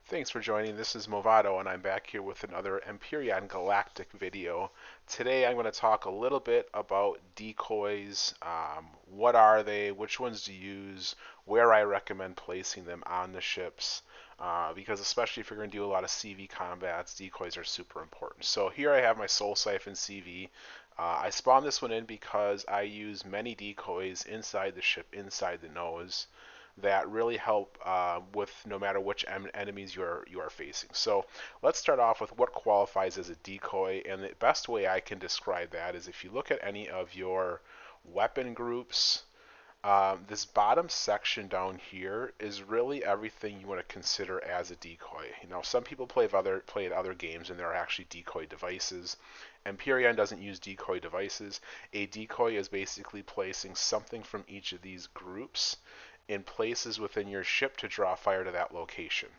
Thanks for joining. This is Movado, and I'm back here with another Empyrion Galactic video. Today I'm going to talk a little bit about decoys. What are they? Which ones to use? Where I recommend placing them on the ships. Because especially if you're going to do a lot of CV combats, decoys are super important. So here I have my Soul Syphon CV. I spawned this one in because I use many decoys inside the ship, inside the nose, that really help with no matter which enemies you are facing. So let's start off with what qualifies as a decoy, and the best way I can describe that is if you look at any of your weapon groups. This bottom section down here is really everything you want to consider as a decoy. Some people play at other games and there are actually decoy devices. Empyrion doesn't use decoy devices. A decoy is basically placing something from each of these groups in places within your ship to draw fire to that location.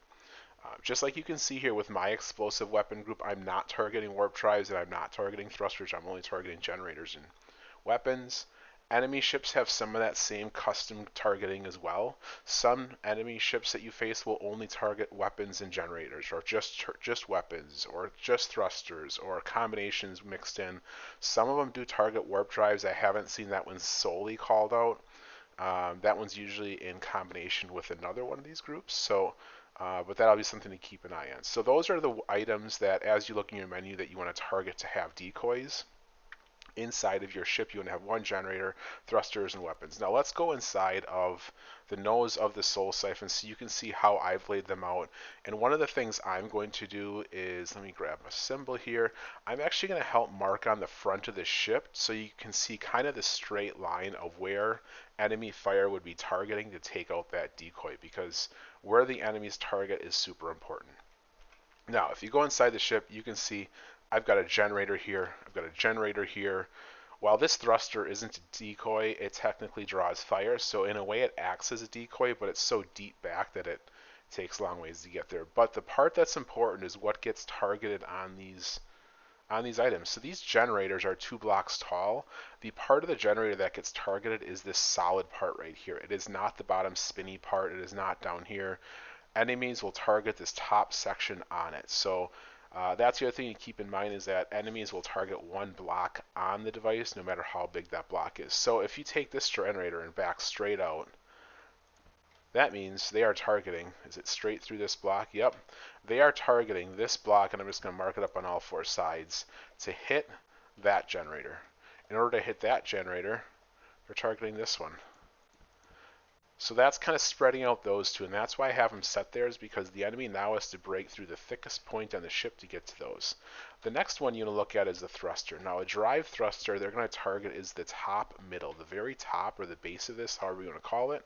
Just like you can see here with my explosive weapon group, I'm not targeting warp drives and I'm not targeting thrusters. I'm only targeting generators and weapons. Enemy ships have some of that same custom targeting as well. Some enemy ships that you face will only target weapons and generators, or just weapons, or just thrusters, or combinations mixed in. Some of them do target warp drives. I haven't seen that one solely called out. That one's usually in combination with another one of these groups. But that'll be something to keep an eye on. So those are the items that, as you look in your menu, that you want to target to have decoys. Inside of your ship, you want to have one generator, thrusters, and weapons. Now let's go inside of the nose of the Soul Syphon so you can see how I've laid them out. And one of the things I'm going to do is, let me grab a symbol here. I'm actually going to help mark on the front of the ship so you can see kind of the straight line of where enemy fire would be targeting to take out that decoy, because where the enemy's target is super important. Now, if you go inside the ship, you can see I've got a generator here, I've got a generator here. While this thruster isn't a decoy, it technically draws fire, so in a way it acts as a decoy, but it's so deep back that it takes long ways to get there. But the part that's important is what gets targeted on these items. So these generators are 2 blocks tall. The part of the generator that gets targeted is this solid part right here. It is not the bottom spinny part, it is not down here. Enemies will target this top section on it. So that's the other thing to keep in mind, is that enemies will target one block on the device no matter how big that block is. So if you take this generator and back straight out, that means they are targeting, is it straight through this block? Yep. They are targeting this block, and I'm just going to mark it up on all 4 sides to hit that generator. In order to hit that generator, they're targeting this one. So that's kind of spreading out those two, and that's why I have them set there, is because the enemy now has to break through the thickest point on the ship to get to those. The next one you want to look at is the thruster. Now a drive thruster they're going to target is the top middle, the very top or the base of this, however you want to call it.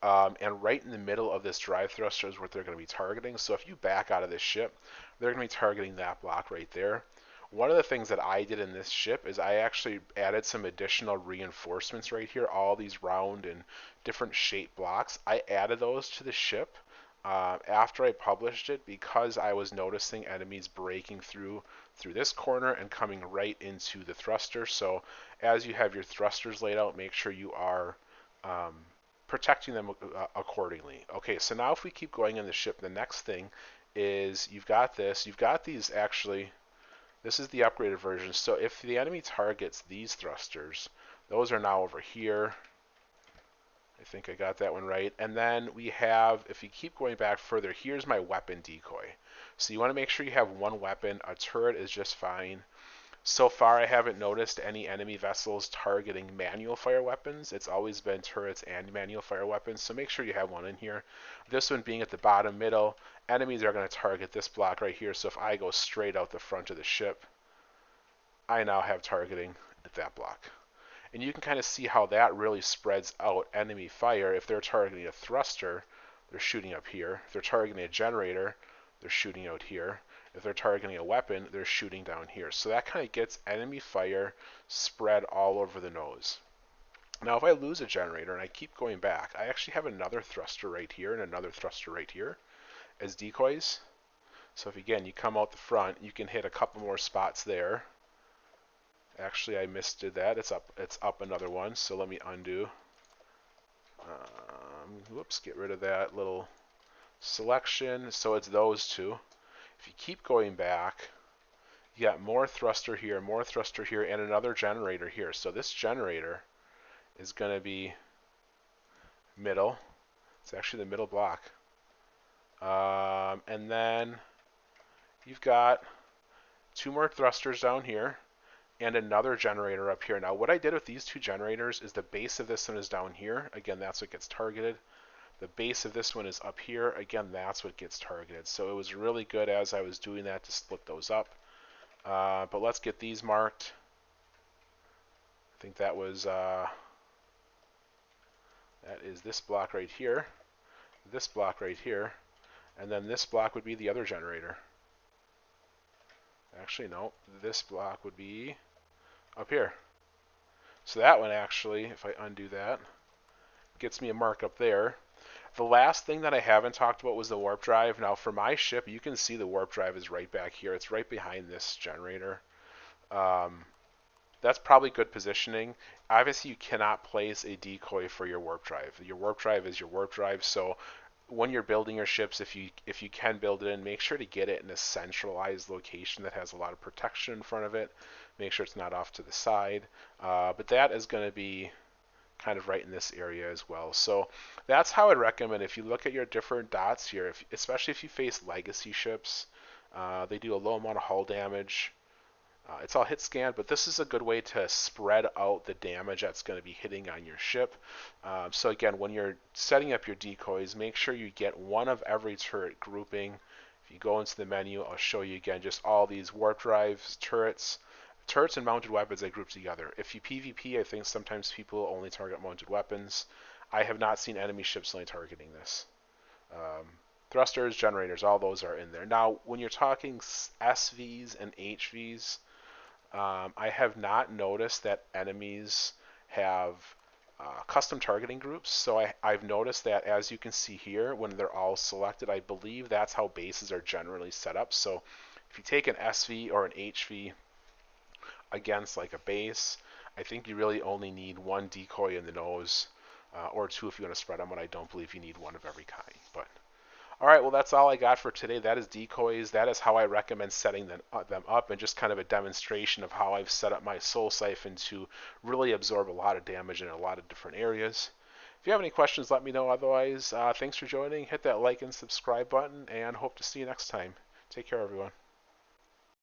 And right in the middle of this drive thruster is what they're going to be targeting. So if you back out of this ship, they're going to be targeting that block right there. One of the things that I did in this ship is I actually added some additional reinforcements right here, all these round and different shape blocks. I added those to the ship after I published it because I was noticing enemies breaking through this corner and coming right into the thruster. So as you have your thrusters laid out, make sure you are protecting them accordingly. Okay, so now if we keep going in the ship, the next thing is you've got these actually. This is the upgraded version. So if the enemy targets these thrusters, those are now over here. I think I got that one right. And then we have, if you keep going back further, here's my weapon decoy. So you want to make sure you have one weapon. A turret is just fine. So far, I haven't noticed any enemy vessels targeting manual fire weapons. It's always been turrets and manual fire weapons, so make sure you have one in here. This one being at the bottom middle, enemies are going to target this block right here, so if I go straight out the front of the ship, I now have targeting at that block. And you can kind of see how that really spreads out enemy fire. If they're targeting a thruster, they're shooting up here. If they're targeting a generator, they're shooting out here. If they're targeting a weapon, they're shooting down here. So that kind of gets enemy fire spread all over the nose. Now if I lose a generator and I keep going back, I actually have another thruster right here and another thruster right here as decoys. So if again you come out the front, you can hit a couple more spots there. Actually I misdid that. It's up another one, so let me undo. Whoops, get rid of that little selection, so it's those two. If you keep going back, you got more thruster here, and another generator here. So this generator is going to be middle. It's actually the middle block. And then you've got two more thrusters down here and another generator up here. Now what I did with these two generators is the base of this one is down here. Again, that's what gets targeted. The base of this one is up here. Again, that's what gets targeted. So it was really good as I was doing that to split those up. But let's get these marked. I think that was that is this block right here, this block right here, and then this block would be the other generator. Actually, no, this block would be up here. So that one actually, if I undo that, gets me a mark up there. The last thing that I haven't talked about was the warp drive. Now for my ship, you can see the warp drive is right back here. It's right behind this generator. That's probably good positioning. Obviously, you cannot place a decoy for your warp drive. Your warp drive is your warp drive. So when you're building your ships, if you can build it in, make sure to get it in a centralized location that has a lot of protection in front of it. Make sure it's not off to the side. But that is going to be kind of right in this area as well. So that's how I'd recommend. If you look at your different dots here, especially if you face legacy ships, they do a low amount of hull damage. It's all hit scan, but this is a good way to spread out the damage that's going to be hitting on your ship. So again, when you're setting up your decoys, make sure you get one of every turret grouping. If you go into the menu, I'll show you again just all these warp drives, turrets and mounted weapons I group together. If you PvP, I think sometimes people only target mounted weapons. I have not seen enemy ships only targeting this. Thrusters, generators, all those are in there. Now, when you're talking SVs and HVs, I have not noticed that enemies have custom targeting groups. So I've noticed that, as you can see here, when they're all selected, I believe that's how bases are generally set up. So if you take an SV or an HV against like a base, I think you really only need one decoy in the nose, or two if you want to spread them, but I don't believe you need one of every kind. But all right, well, that's all I got for today. That is decoys. That is how I recommend setting them up, and just kind of a demonstration of how I've set up my Soul Syphon to really absorb a lot of damage in a lot of different areas. If you have any questions, let me know. Otherwise, thanks for joining. Hit that like and subscribe button, and hope to see you next time. Take care, everyone.